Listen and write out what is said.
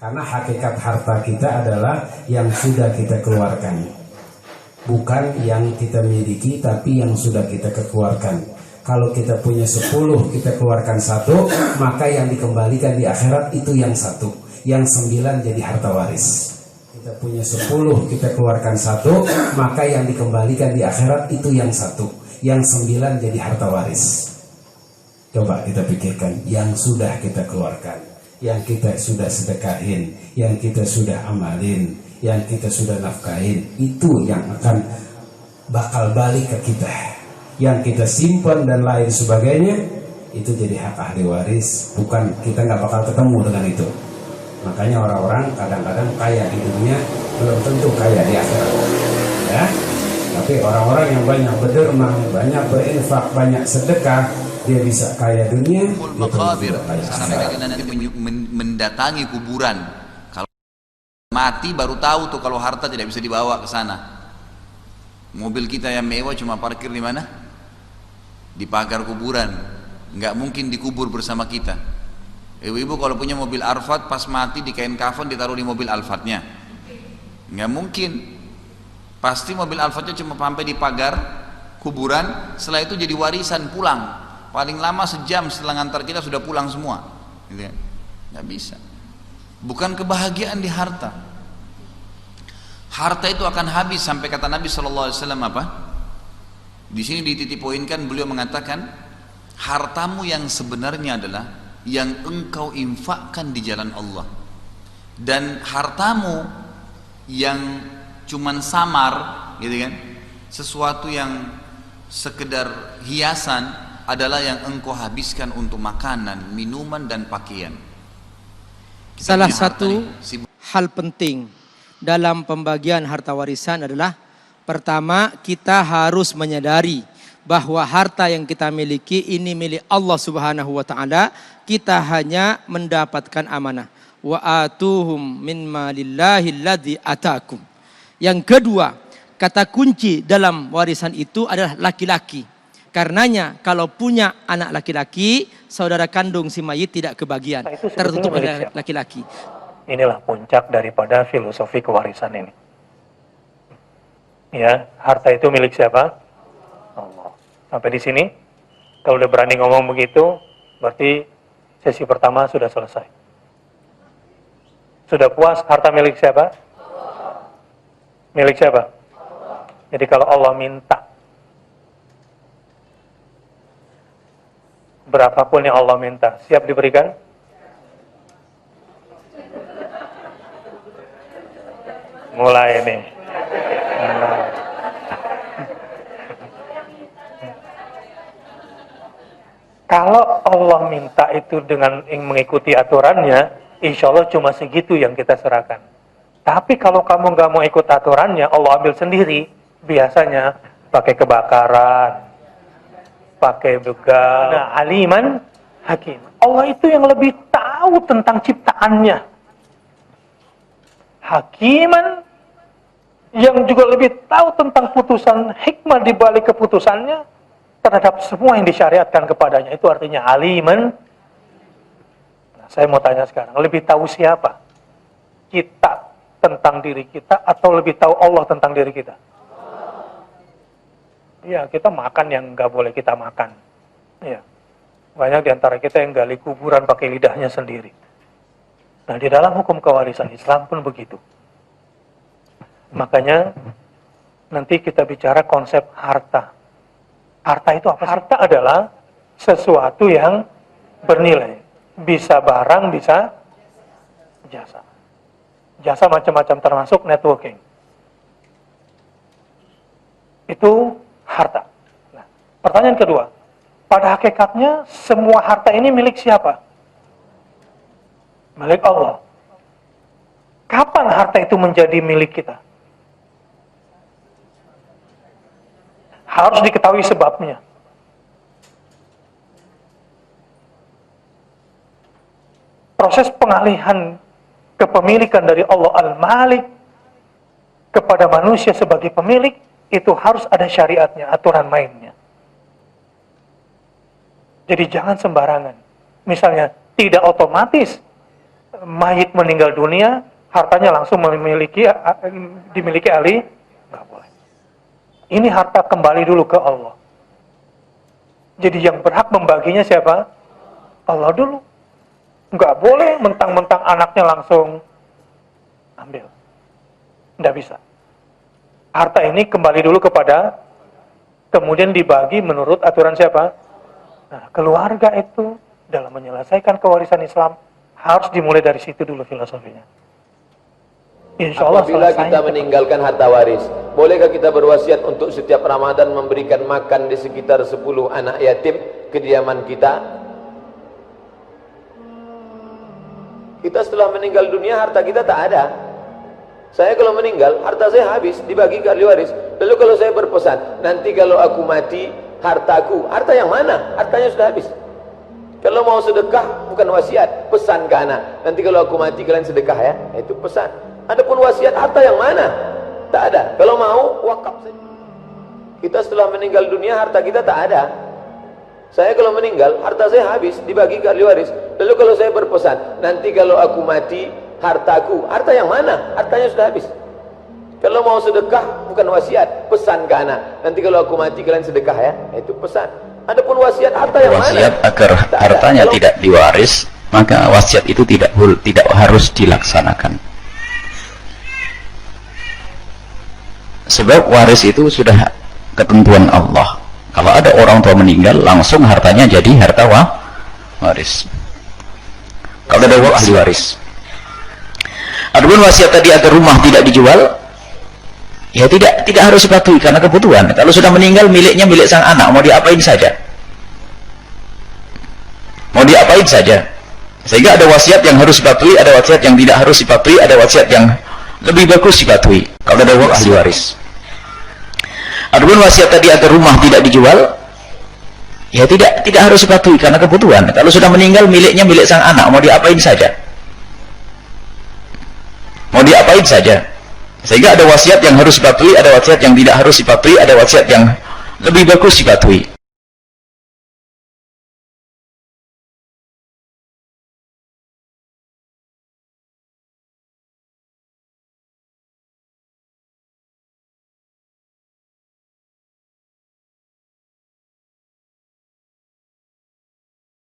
Karena hakikat harta kita adalah yang sudah kita keluarkan, bukan yang kita miliki, tapi yang sudah kita keluarkan. Kalau kita punya 10, kita keluarkan 1, maka yang dikembalikan di akhirat itu yang 1, yang 9 jadi harta waris. Kita punya 10, kita keluarkan 1, maka yang dikembalikan di akhirat itu yang 1, yang 9 jadi harta waris. Coba kita pikirkan, yang sudah kita keluarkan, yang kita sudah sedekahin, yang kita sudah amalin, yang kita sudah nafkahin, itu yang akan bakal balik ke kita. Yang kita simpan dan lain sebagainya, itu jadi hak ahli waris, bukan, kita nggak bakal ketemu dengan itu. Makanya orang-orang kadang-kadang kaya di dunia belum tentu kaya di akhirat, ya. Tapi orang-orang yang banyak berderma, banyak berinfak, banyak sedekah, dia bisa kaya dunia, dia makabir, kaya akhirat. nanti mendatangi kuburan. Kalau mati baru tahu tuh kalau harta tidak bisa dibawa ke sana. Mobil kita yang mewah cuma parkir di mana? Di pagar kuburan. Nggak mungkin dikubur bersama kita. Ibu-ibu kalau punya mobil Alphard, pas mati di kain kafan ditaruh di mobil Alphardnya. Nggak mungkin. Pasti mobil Alphardnya cuma sampai di pagar kuburan, setelah itu jadi warisan pulang. Paling lama sejam setelah ngantar kita sudah pulang semua, gitu ya. Nggak bisa. Bukan kebahagiaan di harta. Harta itu akan habis, sampai kata Nabi SAW apa? Di sini dititik poinkan, beliau mengatakan, hartamu yang sebenarnya adalah yang engkau infakkan di jalan Allah, dan hartamu yang cuman samar, gitu kan? Sesuatu yang sekedar hiasan adalah yang engkau habiskan untuk makanan, minuman dan pakaian. Salah satu hal penting dalam pembagian harta warisan adalah, pertama, kita harus menyadari bahwa harta yang kita miliki ini milik Allah Subhanahu wa taala. Kita hanya mendapatkan amanah. Wa atuhum min malillahi alladzi atakum. Yang kedua, kata kunci dalam warisan itu adalah laki-laki. Karenanya kalau punya anak laki-laki, saudara kandung si mayit tidak kebagian, tertutup oleh laki-laki. Inilah puncak daripada filosofi kewarisan ini. Ya, harta itu milik siapa? Allah. Sampai di sini, kalau udah berani ngomong begitu, berarti sesi pertama sudah selesai. Sudah puas, harta milik siapa? Milik siapa? Jadi kalau Allah minta, berapapun yang Allah minta, siap diberikan? Mulai nih. Kalau Allah minta itu dengan mengikuti aturannya, insya Allah cuma segitu yang kita serahkan. Tapi kalau kamu nggak mau ikut aturannya, Allah ambil sendiri. Biasanya pakai kebakaran, pakai begal. Nah, aliman hakim. Allah itu yang lebih tahu tentang ciptaannya. Hakiman, yang juga lebih tahu tentang putusan, hikmah di balik keputusannya terhadap semua yang disyariatkan kepadanya. Itu artinya aliman. Nah, saya mau tanya sekarang, lebih tahu siapa? Kita tentang diri kita atau lebih tahu Allah tentang diri kita? Ya, kita makan yang nggak boleh kita makan. Ya, banyak diantara kita yang gali kuburan pakai lidahnya sendiri. Nah, di dalam hukum kewarisan Islam pun begitu. Makanya nanti kita bicara konsep harta. Harta itu apa? Harta adalah sesuatu yang bernilai. Bisa barang, bisa jasa. Jasa macam-macam termasuk networking. Itu harta. Nah, pertanyaan kedua, pada hakikatnya semua harta ini milik siapa? Milik Allah. Kapan harta itu menjadi milik kita? Harus diketahui sebabnya. Proses pengalihan kepemilikan dari Allah Al-Malik kepada manusia sebagai pemilik, itu harus ada syariatnya, aturan mainnya. Jadi jangan sembarangan. Misalnya tidak otomatis mayit meninggal dunia, hartanya langsung dimiliki ahli, nggak boleh. Ini harta kembali dulu ke Allah. Jadi yang berhak membaginya siapa? Allah dulu. Nggak boleh mentang-mentang anaknya langsung ambil. Nggak bisa. Harta ini kembali dulu kepada, kemudian dibagi menurut aturan siapa? Nah, keluarga itu dalam menyelesaikan kewarisan Islam harus dimulai dari situ dulu filosofinya. Insya Allah apabila kita meninggalkan harta waris, bolehkah kita berwasiat untuk setiap Ramadan memberikan makan di sekitar 10 anak yatim kediaman kita? Kita setelah meninggal dunia harta kita tak ada. Saya kalau meninggal harta saya habis dibagi ke ahli waris. Lalu kalau saya berpesan, nanti kalau aku mati hartaku, harta yang mana? Hartanya sudah habis. Kalau mau sedekah bukan wasiat, pesan ke anak. Nanti kalau aku mati kalian sedekah ya, itu pesan. Adapun wasiat harta yang mana? Tak ada. Kalau mau wakaf saja. Kita setelah meninggal dunia harta kita tak ada. Saya kalau meninggal harta saya habis dibagi ke ahli waris. Lalu kalau saya berpesan, nanti kalau aku mati hartaku, harta yang mana? Hartanya sudah habis. Kalau mau sedekah bukan wasiat, pesan ke anak. Nanti kalau aku mati kalian sedekah ya, itu pesan. Adapun wasiat harta yang mana? Wasiat agar hartanya tidak diwaris, maka wasiat itu tidak harus dilaksanakan. Sebab waris itu sudah ketentuan Allah. Kalau ada orang tua meninggal, langsung hartanya jadi harta waris. Kalau ada ahli waris. Adapun wasiat tadi agar rumah tidak dijual, ya tidak harus dipatuhi karena kebutuhan. Kalau sudah meninggal miliknya milik sang anak, mau diapain saja. Mau diapain saja. Sehingga ada wasiat yang harus dipatuhi, ada wasiat yang tidak harus dipatuhi, ada wasiat yang lebih bagus dipatuhi kalau ada ahli waris. Adapun wasiat tadi agar rumah tidak dijual, ya tidak harus dipatuhi karena kebutuhan. Kalau sudah meninggal miliknya milik sang anak, mau diapain saja. Mau diapain saja. Sehingga ada wasiat yang harus dipatuhi, ada wasiat yang tidak harus dipatuhi, ada wasiat yang lebih bagus dipatuhi.